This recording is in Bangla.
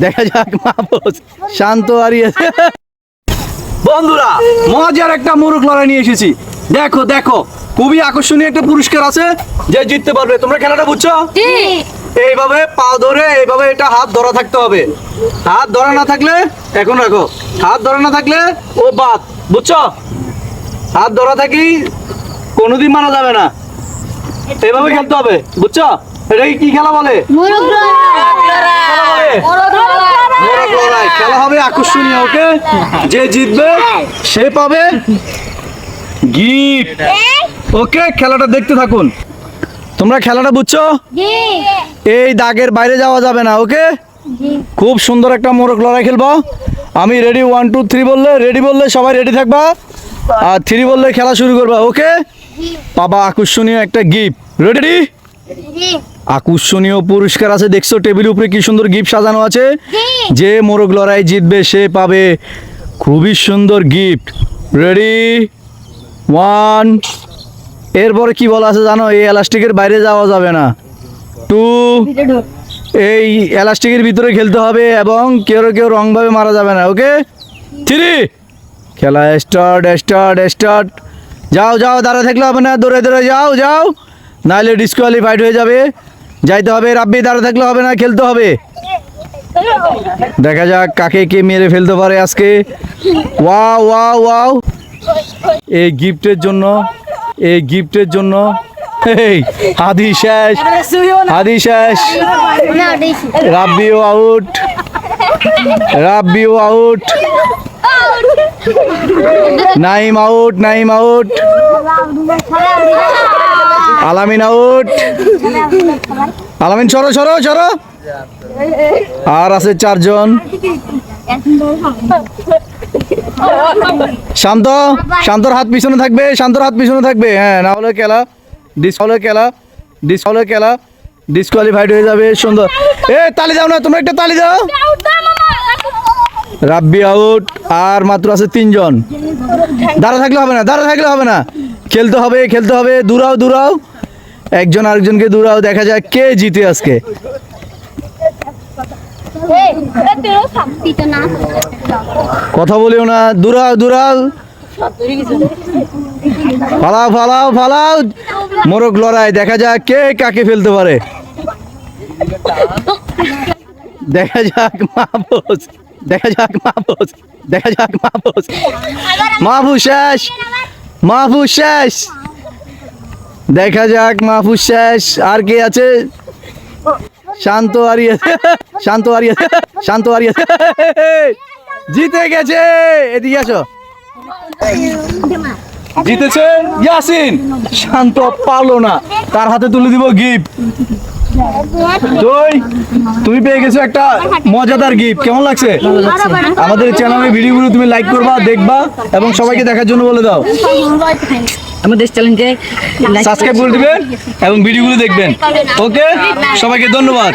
দেখা যাক মাহফুজ শান্ত হারিয়েছে। বন্ধুরা মজার একটা মোরগ লড়াই নিয়ে এসেছি। দেখো দেখো খুবই আকর্ষণীয় একটা পুরস্কার আছে, যে জিততে পারবে। তোমরা খেলাটা বুঝছো? এইভাবে পা ধরে এইভাবে এটা হাত ধরা থাকতে হবে। হাত ধরা না থাকলে এখন রাখো, হাত ধরা না থাকলে ও বাদ, বুঝছো? হাত ধরা থাকি কোনোদিন মানা যাবে না, এইভাবে খেলতে হবে, বুঝছো? এটাকে কি খেলা বলে? মোরগ লড়াই খেলা হবে আকর্ষণীয়। ওকে, যে জিতবে সে পাবে গিফট। ওকে, খেলাটা দেখতে থাকুন। তোমরা খেলাটা বুঝছো? এই দাগের বাইরে যাওয়া যাবে না। ওকে, খুব সুন্দর একটা মোরগ লড়াই খেলবো। আমি রেডি, 1 2 3 বললে রেডি, বললে সবাই রেডি থাকবা, আর 3 বললে খেলা শুরু করবা। ওকে, পাবা আকর্ষণীয় একটা গিফট। রেডি? আকর্ষণীয় পুরস্কার আছে, দেখছো টেবিলের উপরে কি সুন্দর গিফট সাজানো আছে। যে মোরগ লড়াই জিতবে সে পাবে খুবই সুন্দর গিফট। রেডি 1, এরপরে কি বলা আছে জানো? এই এলাস্টিকের বাইরে যাওয়া যাবে না। 2, এই এলাস্টিকের ভিতরে খেলতে হবে এবং কেউ কেউ রংভাবে মারা যাবে না। ওকে, 3, খেলা স্টার্ট স্টার্ট স্টার্ট। যাও যাও, দাঁড়া থাকলে হবে না, দৌড়ে দৌড়ে যাও যাও, নাহলে ডিসকোয়ালিফাইড হয়ে যাবে। যাইতে হবে, রাব্বি দাঁড়া থাকলে হবে না, খেলতে হবে। দেখা যাক কাকে কে মেরে ফেলতে পারে আজকে। ওয়াও ওয়াও ওয়াও, এই গিফটের জন্য, এই গিফটের জন্য এই হাদি শেষ, হাদি শেষ। রাব্বিও আউট, রাব্বিও out, Naim out, Naim out, Alamin out. Alamin সরো সরো সরো। আর আছে 4 জন। শান্ত, শান্তর হাত পিছনে থাকবে, শান্তর হাত পিছনে থাকবে। হ্যাঁ, না হলে খেলা ডিসকোয়ালিফাইড হয়ে যাবে। সুন্দর, এ তালি দাও না তোমরা, একটা তালি দাও। রাব্বি আউট, আর মাত্র আছে 3 জন। দাঁড়া থাকলে হবে না, দাঁড়া থাকলে হবে না, খেলতে হবে খেলতে হবে। দূরাও দূরাও, একজন আরেকজনকে দূরাও। দেখা যাক কে জিতে আজকে। কথা বলিও না, দূরাও দূরাও, ফালাও ফালাও ফালাও। মোরগ লড়াই, দেখা যাক কে কাকে ফেলতে পারে। দেখা যাক মাহফুজ, দেখা যাক মাহফুজ, দেখা যাক মাহফুজ। মাহফুজ শেষ, মাহফুজ শেষ। দেখা যাক মাহফুজ শেষ। আর কে আছে? শান্ত হারিয়েছে, শান্ত হারিয়েছে, শান্ত হারিয়েছে, জিতে গেছে। এদিকে আসো, জিতেছে ইয়াসিন। শান্ত পারলো না, তার হাতে তুলে দিব গিফট। তুমি পেয়ে গেছো একটা মজাদার গিফট। কেমন লাগছে? আমাদের চ্যানেলের ভিডিওগুলো তুমি লাইক করবা, দেখবা এবং সবাইকে দেখার জন্য বলে দাও। আমাদের চ্যানেলকে সাবস্ক্রাইব করে দিবেন এবং ভিডিওগুলো দেখবেন। ওকে, সবাইকে ধন্যবাদ।